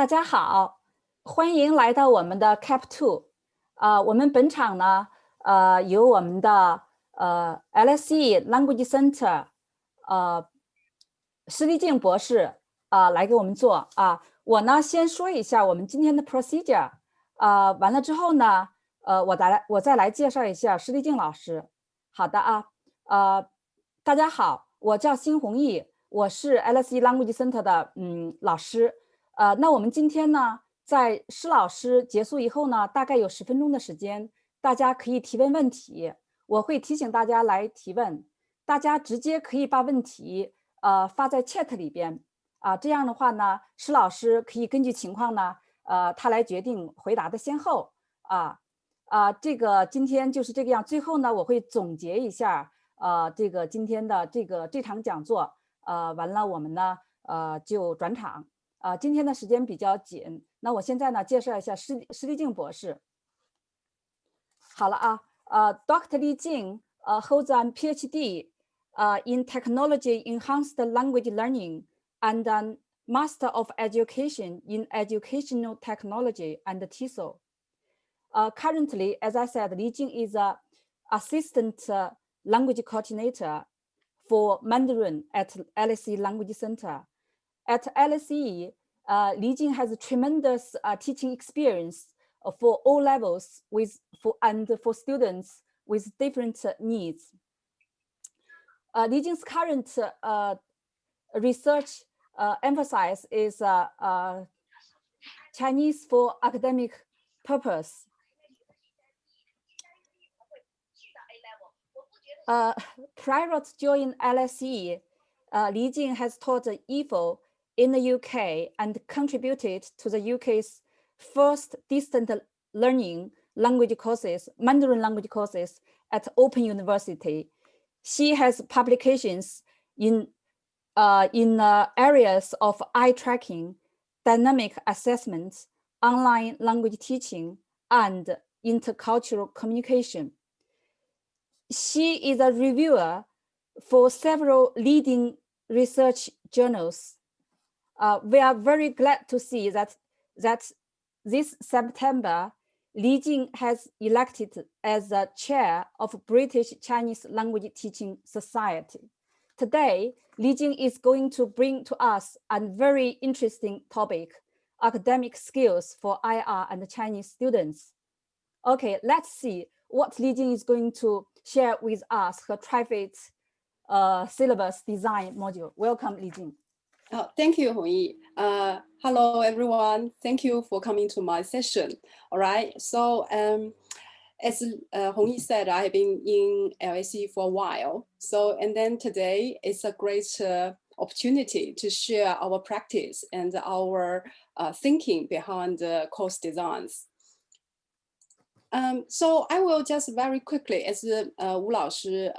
大家好，欢迎来到我们的 CAP2。我们本场呢，由我们的LSE Language Center，施丽静博士来给我们做我呢先说一下我们今天的 procedure，完了之后呢，我再来介绍一下施丽静老师。好的大家好，我叫辛弘毅，我是 LSE Language Center 的老师。那我们今天呢，在施老师结束以后呢，大概有10分钟的时间，大家可以提问问题。我会提醒大家来提问，大家直接可以把问题发在 chat 里边这样的话呢，施老师可以根据情况呢，他来决定回答的先后这个今天就是这个样。最后呢，我会总结一下这个今天的这场讲座完了我们呢就转场。今天的时间比较紧，那我现在呢介绍一下施丽静博士。好了Dr. Lijing holds a PhD in Technology Enhanced Language Learning and a Master of Education in Educational Technology and TESOL. Currently, as I said, Lijing is an Assistant Language Coordinator for Mandarin at LSE Language Center. At LSE, Lijing has a tremendous teaching experience for all levels and for students with different needs. Lijing's current research emphasis is Chinese for academic purpose. Prior to joining LSE, Lijing has taught EFL in the UK and contributed to the UK's first distant learning language courses, Mandarin language courses at Open University. She has publications in areas of eye tracking, dynamic assessment, online language teaching, and intercultural communication. She is a reviewer for several leading research journals. We are very glad to see that this September, Lijing has elected as the chair of British Chinese Language Teaching Society. Today, Lijing is going to bring to us a very interesting topic, academic skills for IR and Chinese students. Okay, let's see what Lijing is going to share with us her private syllabus design module. Welcome, Lijing. Oh, thank you, Hongyi. Hello, everyone. Thank you for coming to my session. All right. So as Hongyi said, I have been in LSE for a while. So, and then today it's a great opportunity to share our practice and our thinking behind the course designs. So I will just very quickly, as Wu Laoshi,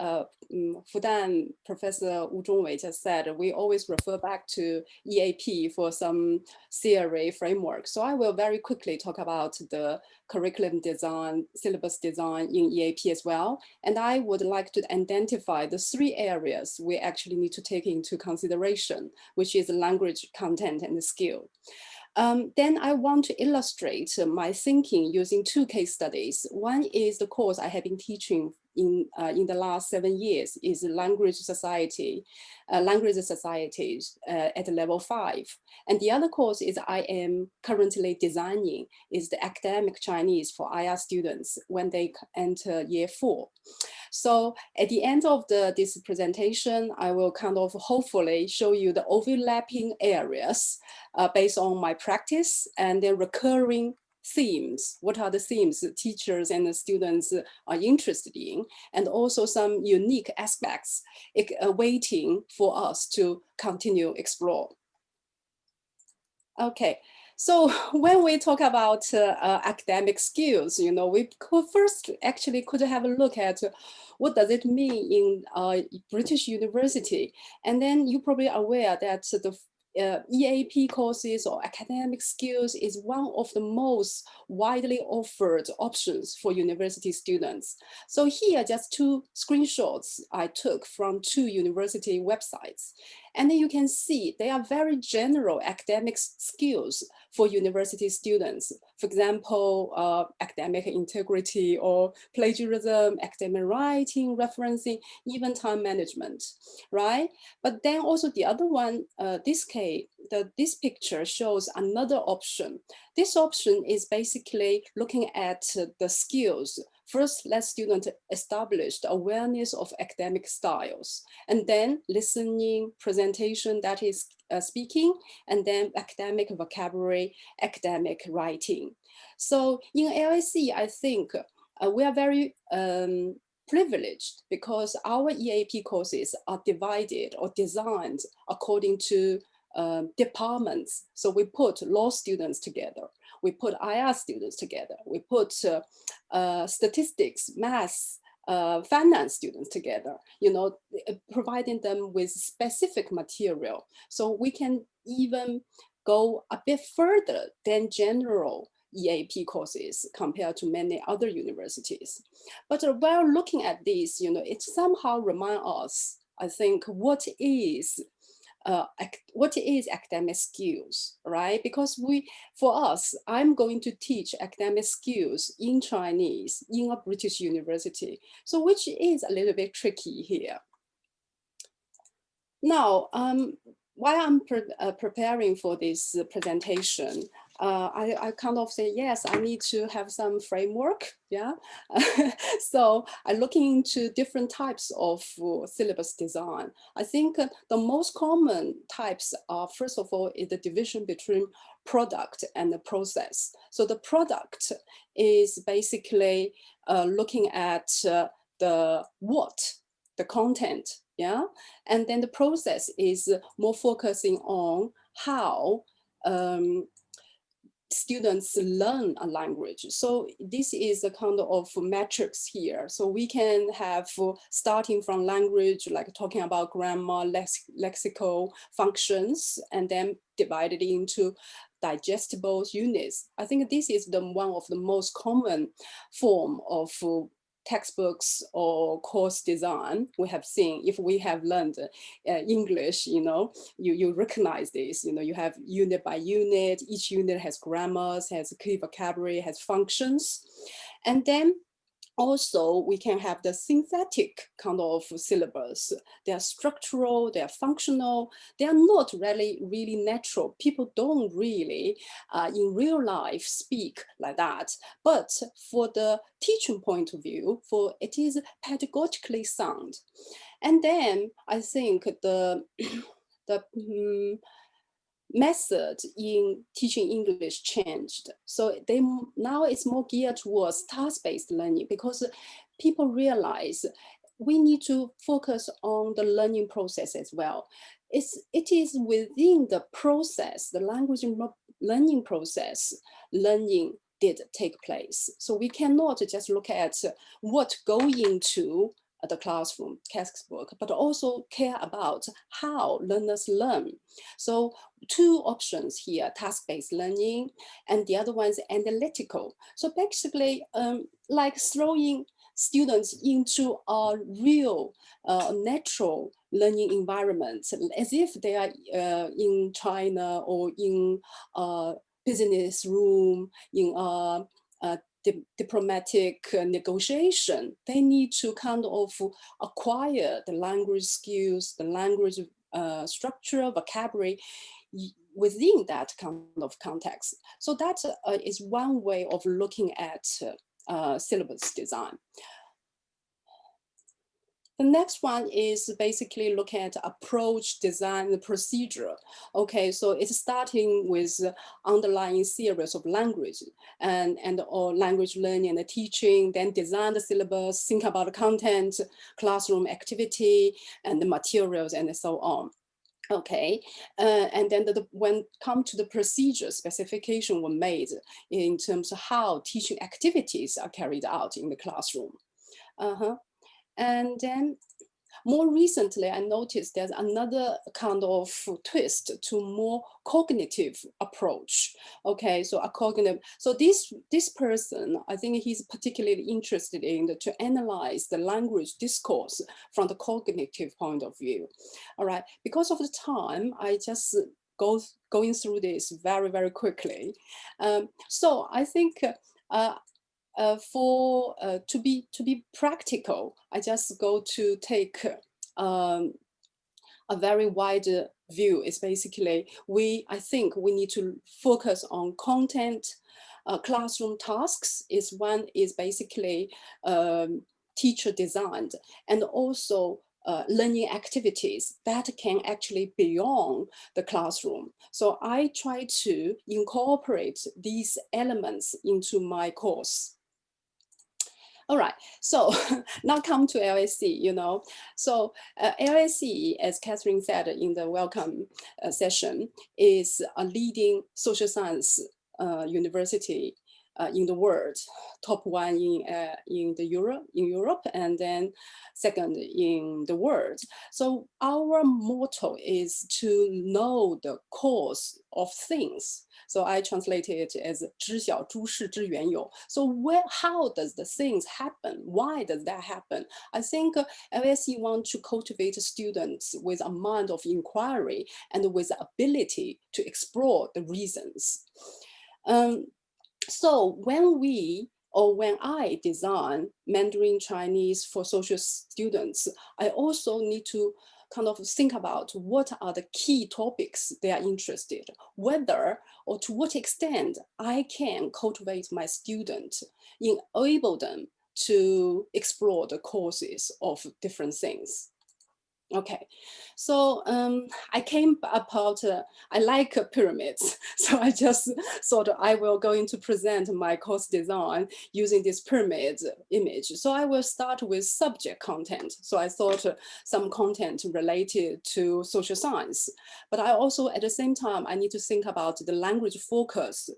Fudan Professor Wu Zhongwei just said, we always refer back to EAP for some theory framework. So I will very quickly talk about the curriculum design, syllabus design in EAP as well. And I would like to identify the 3 areas we actually need to take into consideration, which is language, content, and skill. Then I want to illustrate my thinking using 2 case studies. One is the course I have been teaching in the last 7 years is language societies at level 5. And the other course is I am currently designing is the academic Chinese for IR students when they enter year 4. So at the end of this presentation, I will kind of hopefully show you the overlapping areas based on my practice and the recurring themes. What are the themes that teachers and the students are interested in, and also some unique aspects waiting for us to continue explore. Okay. So when we talk about academic skills, you know, we could first actually could have a look at what does it mean in British university. And then you're probably aware that the EAP courses or academic skills is one of the most widely offered options for university students. So here are just 2 screenshots I took from 2 university websites. And then you can see they are very general academic skills for university students. For example, academic integrity or plagiarism, academic writing, referencing, even time management, right? But then also the other one, this picture shows another option. This option is basically looking at the skills. First, let students establish the awareness of academic styles, and then listening, presentation, that is speaking, and then academic vocabulary, academic writing. So in LSE, I think we are very privileged because our EAP courses are divided or designed according to departments. So we put law students together, we put IR students together, we put statistics, maths, finance students together, you know, providing them with specific material. So we can even go a bit further than general EAP courses compared to many other universities. But while looking at this, you know, it somehow reminds us, I think, what is academic skills, right? Because for us, I'm going to teach academic skills in Chinese in a British university. So which is a little bit tricky here. Now, while I'm preparing for this presentation, I kind of say, yes, I need to have some framework, yeah? So I'm looking into different types of syllabus design. I think the most common types are, first of all, is the division between product and the process. So the product is basically looking at the content, yeah? And then the process is more focusing on how students learn a language. So this is a kind of metrics here. So we can have starting from language, like talking about grammar, lexical functions, and then divided into digestible units. I think this is one of the most common form of textbooks or course design we have seen. If we have learned English, you know, you recognize this, you know, you have unit by unit, each unit has grammars, has key vocabulary, has functions. And then also, we can have the synthetic kind of syllabus. They are structural, they are functional, they are not really natural. People don't really, in real life, speak like that. But for the teaching point of view, it is pedagogically sound. And then I think the method in teaching English changed. So now it's more geared towards task-based learning because people realize we need to focus on the learning process as well. It is within the process, the language learning process, learning did take place. So we cannot just look at what go into the classroom textbook, but also care about how learners learn. So two options here, task-based learning, and the other one is analytical. So basically, like throwing students into a real, natural learning environment, as if they are in China or in a business room, in a diplomatic negotiation. They need to kind of acquire the language skills, the language structure, vocabulary within that kind of context. So that is one way of looking at syllabus design. The next one is basically looking at approach, design, and procedure. Okay, so it's starting with underlying series of language and or language learning and teaching, then design the syllabus, think about the content, classroom activity, and the materials, and so on. Okay, and then when come to the procedure, specification were made in terms of how teaching activities are carried out in the classroom. And then More recently, I noticed there's another kind of twist to more cognitive approach. Okay, so a cognitive. So this person, I think he's particularly interested in to analyze the language discourse from the cognitive point of view. All right, because of the time, I just going through this very, very quickly. So I think to be practical, I just go to take a very wide view. Is basically I think we need to focus on content. Classroom tasks is basically teacher designed, and also learning activities that can actually beyond the classroom. So I try to incorporate these elements into my course. All right, so now come to LSE, you know. So LSE, as Catherine said in the welcome session, is a leading social science university in the world, top one in Europe, and then second in the world. So our motto is to know the cause of things. So I translated it as 知晓诸事之缘由. So how does the things happen? Why does that happen? I think LSE want to cultivate students with a mind of inquiry and with the ability to explore the reasons. So when I design Mandarin Chinese for social students, I also need to kind of think about what are the key topics they are interested, whether or to what extent I can cultivate my students, enable them to explore the causes of different things. Okay, so I came about, I like pyramids. So I just thought I will going to present my course design using this pyramid image. So I will start with subject content. So I thought some content related to social science, but I also at the same time, I need to think about the language focus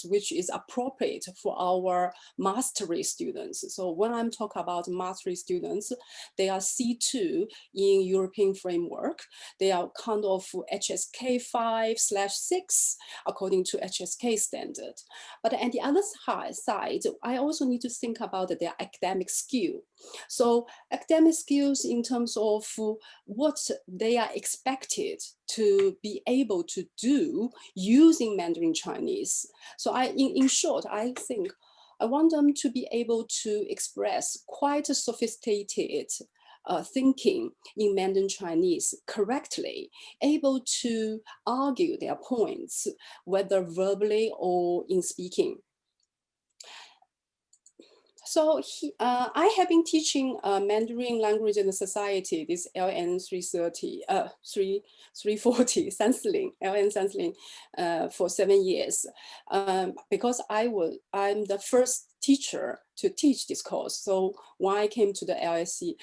which is appropriate for our mastery students. So when I'm talking about mastery students, they are C2 in European framework. They are kind of HSK 5/6 according to HSK standard. But on the other side, I also need to think about their academic skill. So academic skills in terms of what they are expected to be able to do using Mandarin Chinese. So in short, I think I want them to be able to express quite a sophisticated thinking in Mandarin Chinese correctly, able to argue their points, whether verbally or in speaking. So I have been teaching Mandarin language and society, this LN 340 Sansling, LN Sansling for 7 years, because I'm the first teacher to teach this course. So when I came to the LSE,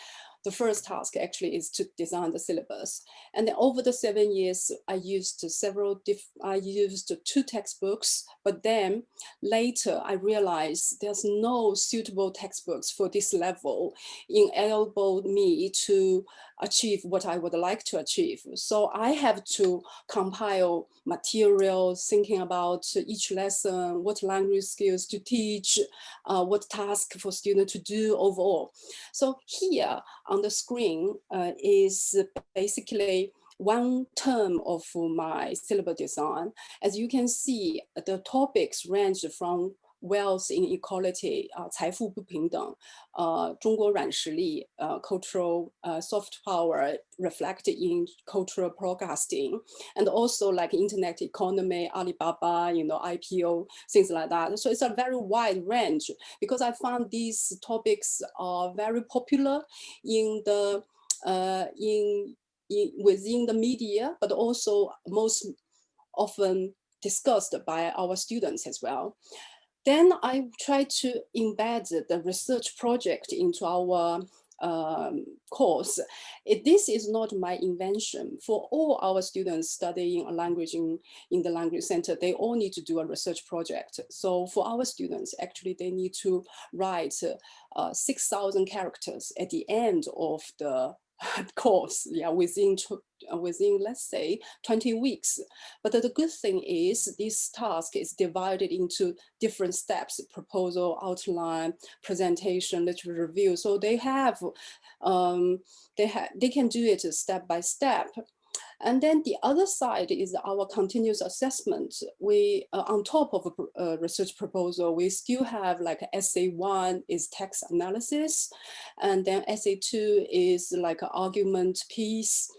the first task actually is to design the syllabus. And then over the 7 years, I used 2 textbooks, but then later I realized there's no suitable textbooks for this level, enabled me to achieve what I would like to achieve. So I have to compile materials, thinking about each lesson, what language skills to teach, what task for students to do overall. So here on the screen is basically one term of my syllabus design. As you can see, the topics range from wealth inequality, 财富不平等, 中国软实力, cultural soft power reflected in cultural broadcasting, and also like internet economy, Alibaba, IPO, things like that. So it's a very wide range because I found these topics are very popular in the within the media, but also most often discussed by our students as well. Then I try to embed the research project into our course. This is not my invention. For all our students studying a language in the language center, they all need to do a research project. So for our students, actually, they need to write 6,000 characters at the end of the course, yeah, within let's say 20 weeks. But the good thing is this task is divided into different steps: proposal, outline, presentation, literature review. So they have they can do it step by step. And then the other side is our continuous assessment. We, on top of a research proposal, we still have like essay 1 is text analysis. And then essay 2 is like an argument piece.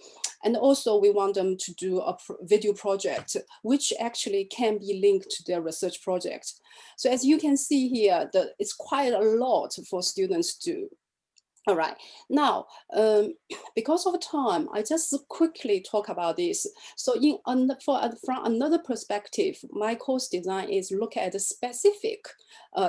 And also we want them to do a video project, which actually can be linked to their research project. So as you can see here, it's quite a lot for students to do. All right, now, because of time, I just quickly talk about this. So from another perspective, my course design is look at the specific,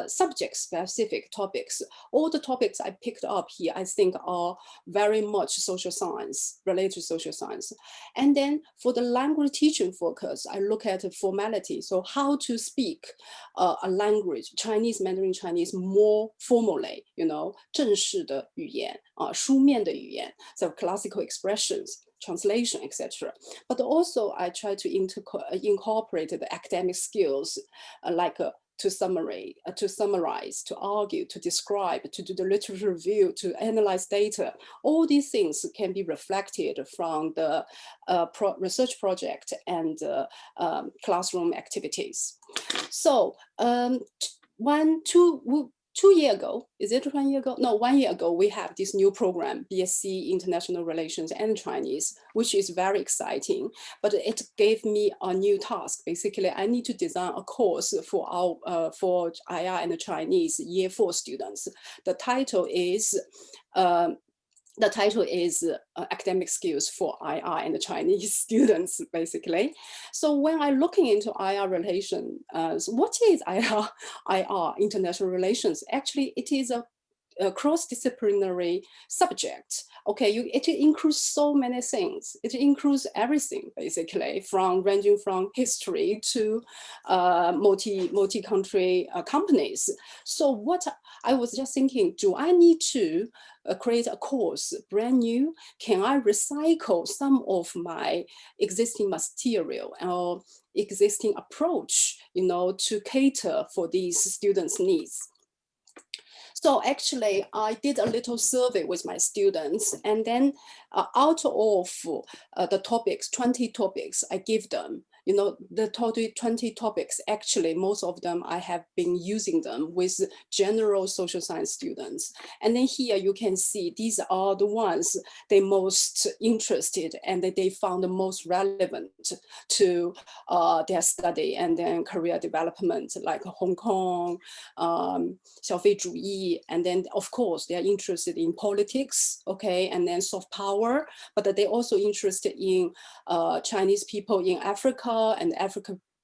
subject-specific topics. All the topics I picked up here, I think are very much social science, related to social science. And then for the language teaching focus, I look at the formality. So how to speak a language, Chinese, Mandarin Chinese, more formally, you know, 正式的语言, 书面的语言, so classical expressions, translation, etc. But also I try to incorporate the academic skills like to summarize, to argue, to describe, to do the literature review, to analyze data. All these things can be reflected from the research project and classroom activities. So 2 years ago, is it 1 year ago? No, 1 year ago, we have this new program, BSc International Relations and Chinese, which is very exciting, but it gave me a new task. Basically, I need to design a course for our for IR and Chinese year 4 students. The title is academic skills for IR and Chinese students, basically. So when I'm looking into IR relations, what is IR, international relations? Actually, it is a cross-disciplinary subject. Okay, it includes so many things. It includes everything, basically, ranging from history to multi-country companies. So what I was just thinking, do I need to create a course brand new? Can I recycle some of my existing material or existing approach, you know, to cater for these students' needs? So actually, I did a little survey with my students, and then out of the topics, 20 topics, I give them, you know, the total 20 topics, actually, most of them, I have been using them with general social science students. And then here you can see, these are the ones they most interested and that they found the most relevant to their study and then career development, like Hong Kong, 消费主义, and then of course they are interested in politics, okay, and then soft power, but they're also interested in Chinese people in Africa and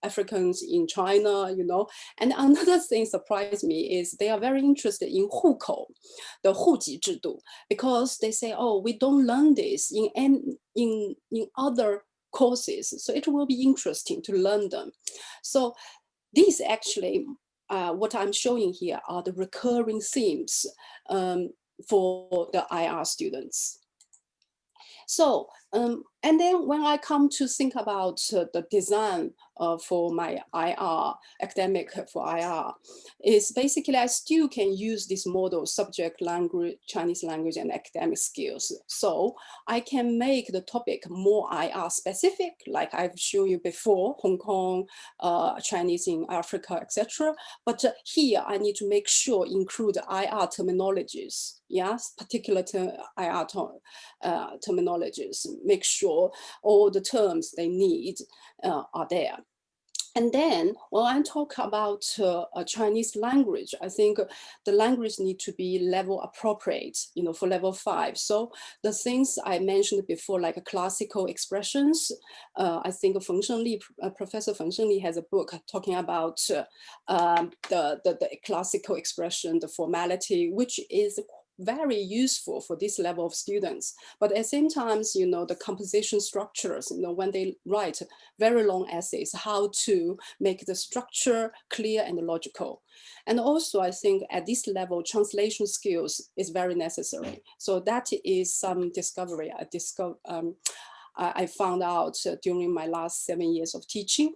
Africans in China, you know. And another thing surprised me is they are very interested in 户口, the 户籍制度, because they say, oh, we don't learn this in other courses, so it will be interesting to learn them. So these actually, what I'm showing here are the recurring themes for the IR students. So, and then when I come to think about the design for my IR, academic for IR, is basically I still can use this model, subject, language, Chinese language, and academic skills. So I can make the topic more IR specific, like I've shown you before, Hong Kong, Chinese in Africa, etc. But here I need to make sure include IR terminologies, yes, particular IR terminologies, make sure all the terms they need are there. And then when I talk about a Chinese language, I think the language need to be level appropriate, you know, for level 5. So the things I mentioned before, like classical expressions, I think Professor Feng Shengli has a book talking about the classical expression, the formality, which is very useful for this level of students. But at the same time, you know, the composition structures, you know, when they write very long essays, how to make the structure clear and logical. And also, I think at this level, translation skills is very necessary. So that is some discovery I found out during my last 7 years of teaching.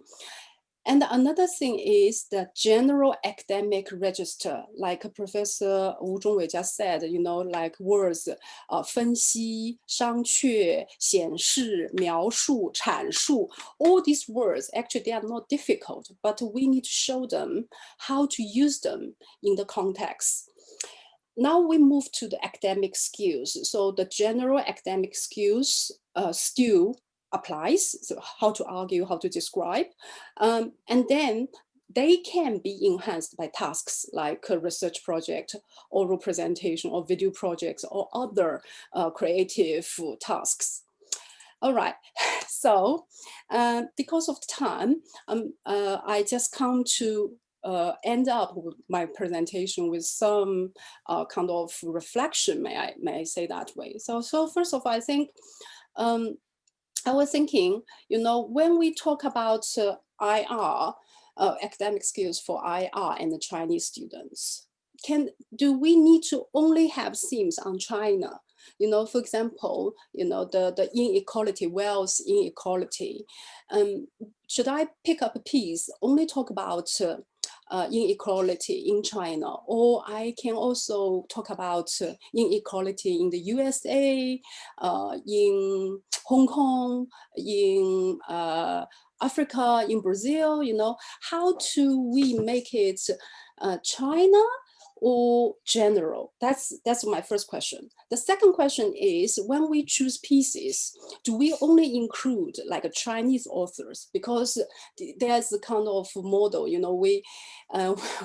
And another thing is the general academic register, like Professor Wu Zhongwei just said, you know, like words, 分析, 商榷, 显示, 描述, 阐述, all these words, actually they are not difficult, but we need to show them how to use them in the context. Now we move to the academic skills. So the general academic skills still applies, so how to argue, how to describe, and then they can be enhanced by tasks like a research project, oral presentation, or video projects, or other creative tasks. All right, so because of time, I just come to end up with my presentation with some kind of reflection, may I say that way. So first of all, I think I was thinking, you know, when we talk about IR, academic skills for IR and the Chinese students, do we need to only have themes on China? You know, for example, you know, the inequality, wealth inequality. Should I pick up a piece, only talk about inequality in China, or I can also talk about inequality in the USA, in Hong Kong, in Africa, in Brazil, you know, how do we make it China or general? That's my first question. The second question is, when we choose pieces, do we only include like a Chinese authors? Because there's a kind of model, you know, we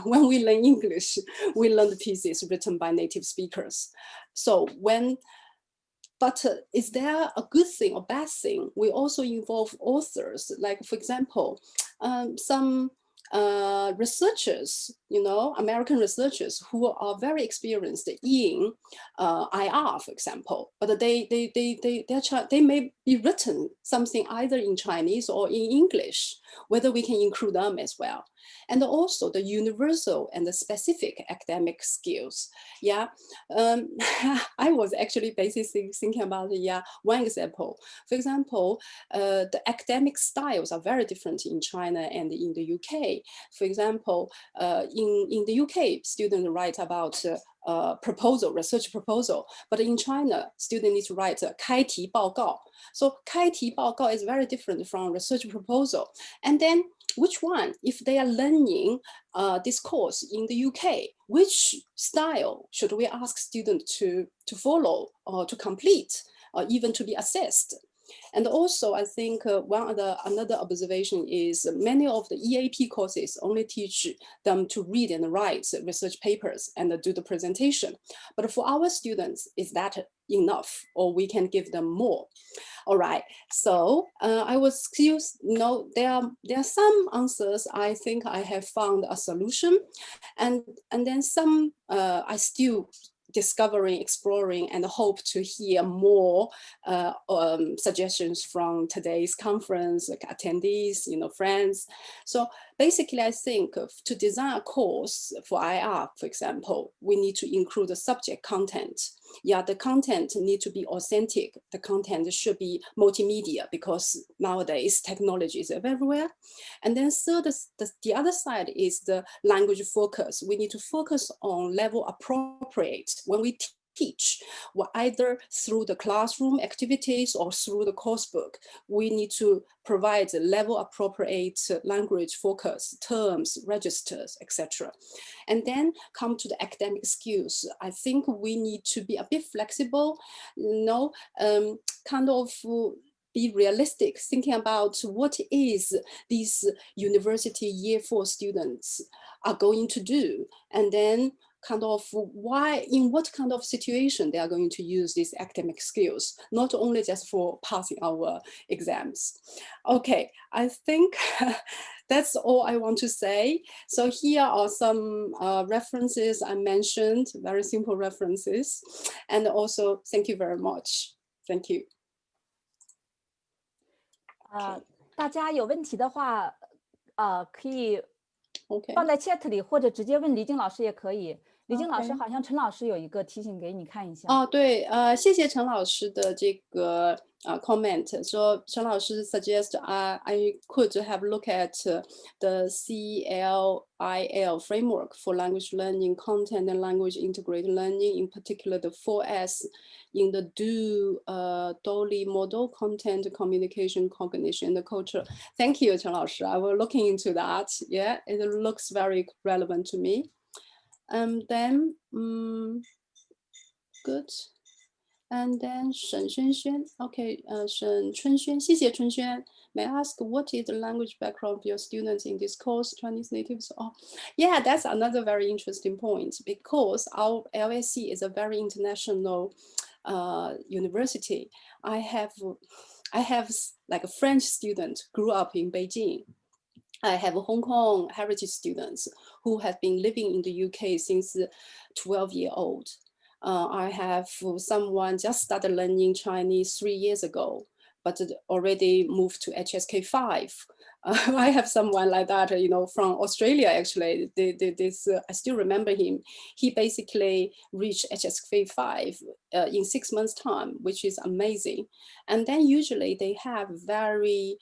when we learn English, we learn the pieces written by native speakers. So but is there a good thing or bad thing? We also involve authors, like for example, some researchers, you know, American researchers who are very experienced in IR, for example, but they may be written something either in Chinese or in English, whether we can include them as well. And also the universal and the specific academic skills. Yeah, I was actually basically thinking about one example. For example, the academic styles are very different in China and in the UK. For example, in the UK, students write about proposal, research proposal, but in China, students need to write a 开题报告. So 开题报告 is very different from research proposal. And then which one, if they are learning this course in the UK, which style should we ask students to follow or to complete or even to be assessed? And also, I think another observation is many of the EAP courses only teach them to read and write research papers and do the presentation. But for our students, is that enough, or we can give them more? All right, so I was curious, you know, there are some answers I think I have found a solution, and then some I still discovering, exploring, and hope to hear more suggestions from today's conference, like attendees, you know, friends. So basically, I think to design a course for IR, for example, we need to include the subject content. Yeah, the content need to be authentic. The content should be multimedia, because nowadays technology is everywhere. And then third, the other side is the language focus. We need to focus on level appropriate when we teach, either through the classroom activities or through the course book. We need to provide level appropriate language focus, terms, registers, etc. And then come to the academic skills. I think we need to be a bit flexible, you know, kind of be realistic, thinking about what is these university year 4 students are going to do. And then kind of why, in what kind of situation they are going to use these academic skills, not only just for passing our exams. Okay, I think that's all I want to say. So here are some references I mentioned, very simple references. And also, thank you very much. Thank you. 大家有问题的话，可以 OK 放在 chat 里，或者直接问黎静老师也可以。黎静老师好像陈老师有一个提醒给你看一下。哦，对，谢谢陈老师的这个comment，说陈老师 suggest I could have look at the CLIL framework for language learning, content and language integrated learning, in particular the 4S in the DOLI model, content, communication, cognition, and culture. Thank you, 陈老师. I will looking into that. Yeah, it looks very relevant to me. Then, good. And then Shen Xuan. Okay, Shen Chunxuan. 谢谢春轩. May I ask what is the language background of your students in this course, Chinese natives? Oh, yeah, that's another very interesting point, because our LSE is a very international university. I have like a French student grew up in Beijing. I have Hong Kong heritage students who have been living in the UK since 12-year-old. I have someone just started learning Chinese 3 years ago, but already moved to HSK5. I have someone like that, from Australia, actually. I still remember him. He basically reached HSK5 in 6 months' time, which is amazing. And then usually they have very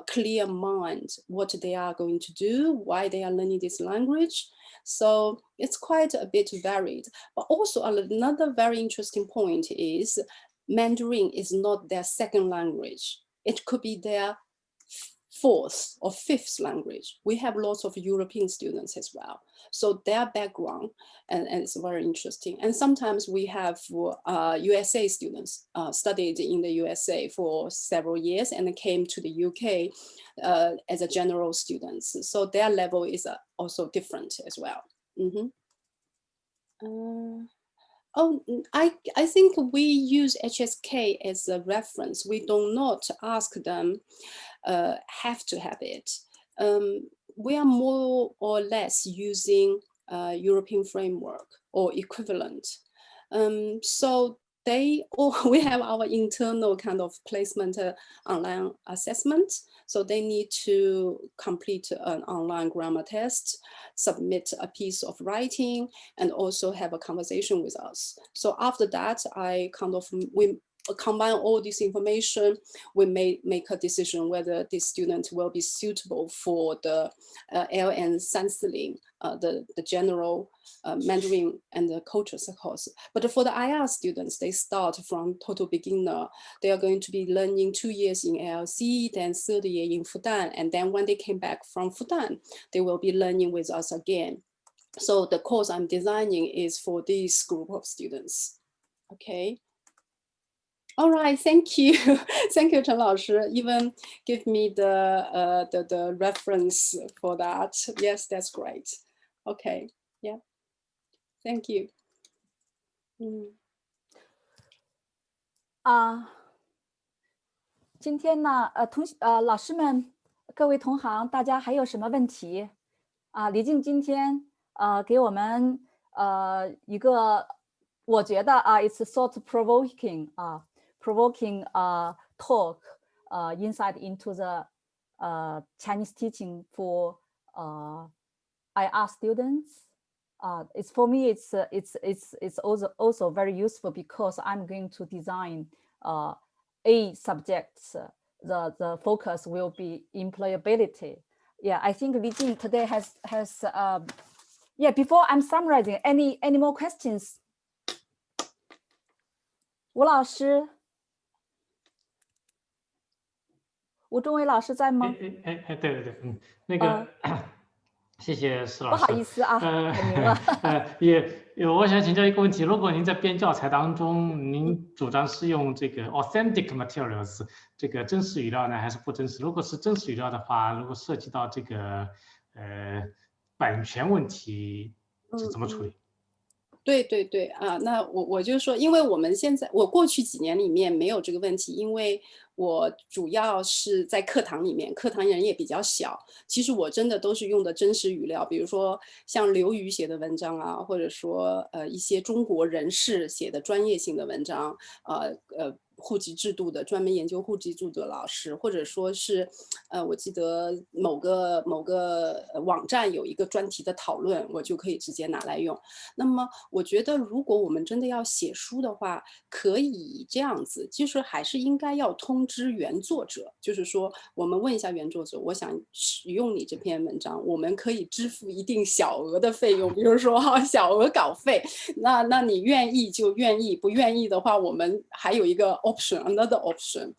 clear mind what they are going to do, why they are learning this language. So it's quite a bit varied. But also another very interesting point is Mandarin is not their second language. It could be their fourth or fifth language. We have lots of European students as well. So their background, and it's very interesting. And sometimes we have USA students studied in the USA for several years and came to the UK as a general students. So their level is also different as well. I think we use HSK as a reference. We do not ask them have to have it. We are more or less using European framework or equivalent. So we have our internal kind of placement online assessment. So they need to complete an online grammar test, submit a piece of writing, and also have a conversation with us. So after that, we combine all this information. We may make a decision whether this student will be suitable for the LN Sansiling, the general Mandarin and the culture course. But for the IR students, they start from total beginner. They are going to be learning 2 years in LSE, then 3rd year in Fudan. And then when they came back from Fudan, they will be learning with us again. So the course I'm designing is for this group of students. Okay. All right, thank you. Thank you, Chen Laoshi. Even give me the reference for that. Yes, that's great. Okay, yeah. Thank you. 今天呢，老师们，各位同行，大家还有什么问题？黎静今天给我们一个，我觉得it's thought provoking talk insight into the Chinese teaching for IR students. It's for me. It's also very useful because I'm going to design A subjects. The focus will be employability. Yeah, I think Lijing today has yeah. Before I'm summarizing, any more questions? 吴老师，吴中伟老师在吗？对，那个。谢谢施老师。不好意思啊，改名了。我想请教一个问题：如果您在编教材当中，您主张是用这个 authentic materials 这个真实语料呢，还是不真实？如果是真实语料的话，如果涉及到这个版权问题，是怎么处理？对对对啊，那我就说，因为我们现在我过去几年里面没有这个问题，因为我主要是在课堂里面，课堂人也比较小，其实我真的都是用的真实语料，比如说像刘瑜写的文章啊，或者说一些中国人士写的专业性的文章，户籍制度的专门研究户籍制度的老师，或者说是，我记得某个网站有一个专题的讨论，我就可以直接拿来用。那么我觉得，如果我们真的要写书的话，可以这样子，就是还是应该要通知原作者，就是说我们问一下原作者，我想使用你这篇文章，我们可以支付一定小额的费用，比如说小额稿费，那你愿意就愿意，不愿意的话，我们还有一个 another option。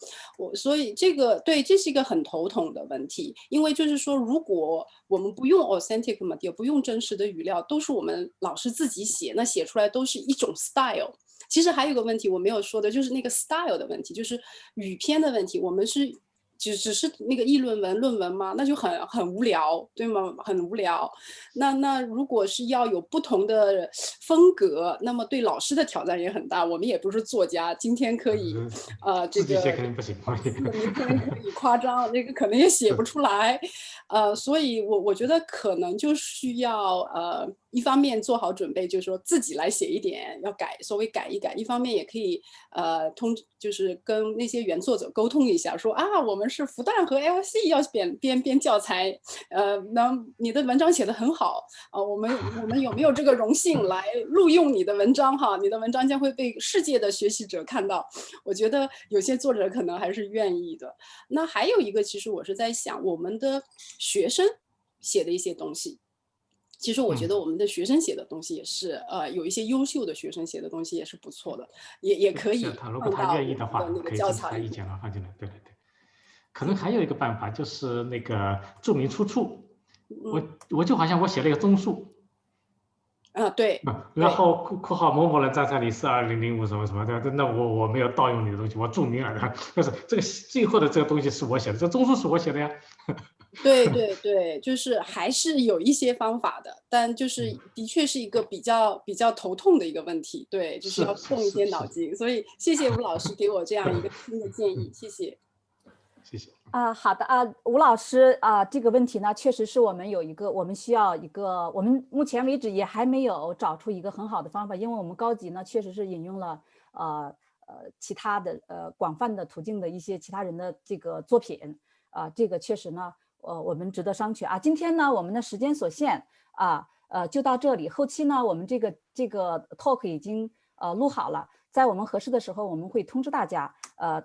所以这是一个很头痛的问题，因为就是说，如果我们不用 authentic material， 不用真实的语料，都是我们老师自己写，那写出来都是一种 style。其实还有一个问题我没有说的，就是那个 style 的问题，就是语篇的问题。我们是只是那个议论文论文吗？那就很无聊，对吗？很无聊。那如果是要有不同的风格，那么对老师的挑战也很大。我们也不是作家，今天可以这个自己写肯定不行，明天可以夸张，那个可能也写不出来。所以我觉得可能就需要一方面做好准备，就是说自己来写一点，要稍微改一改；一方面也可以就是跟那些原作者沟通一下，说啊，我们是复旦和 LSE 要编教材，那你的文章写得很好啊，我们有没有这个荣幸来录用你的文章哈？你的文章将会被世界的学习者看到。我觉得有些作者可能还是愿意的。那还有一个，其实我是在想，我们的学生写的一些东西。其实我觉得我们的学生写的东西也是，有一些优秀的学生写的东西也是不错的，也可以如果他愿意的话，那个可以教材征求他意见啊，放进来。对对对，可能还有一个办法就是那个注明出处。我就好像我写了一个综述。对。然后括号某某人在这里是2005什么什么的，那我没有盗用你的东西，我注明了，但是这个最后的这个东西是我写的，这综述是我写的呀。对对对，就是还是有一些方法的，但就是的确是一个比较头痛的一个问题，对，就是要动一些脑筋。所以谢谢吴老师给我这样一个新的建议，谢谢。谢谢。好的吴老师这个问题呢，确实是我们需要一个，我们目前为止也还没有找出一个很好的方法，因为我们高级呢确实是引用了其他的广泛的途径的一些其他人的这个作品这个确实呢我们值得商榷今天呢我们的时间所限就到这里，后期呢我们这个 talk 已经录好了。在我们合适的时候，我们会通知大家。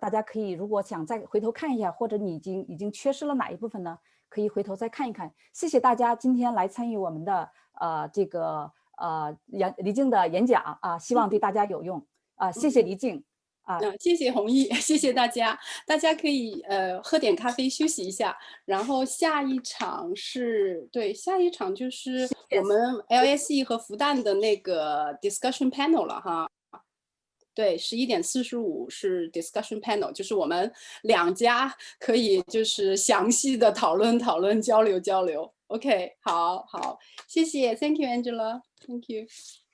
大家可以如果想再回头看一下，或者你已经缺失了哪一部分呢，可以回头再看一看。谢谢大家今天来参与我们的黎静的演讲希望对大家有用谢谢黎静谢谢弘毅，谢谢大家。大家可以喝点咖啡休息一下，然后下一场就是我们 LSE 和复旦的那个 discussion panel 了哈。对，11:45是 discussion panel， 就是我们两家可以就是详细的讨论交流。OK， 好，谢谢 ，Thank you Angela，Thank you。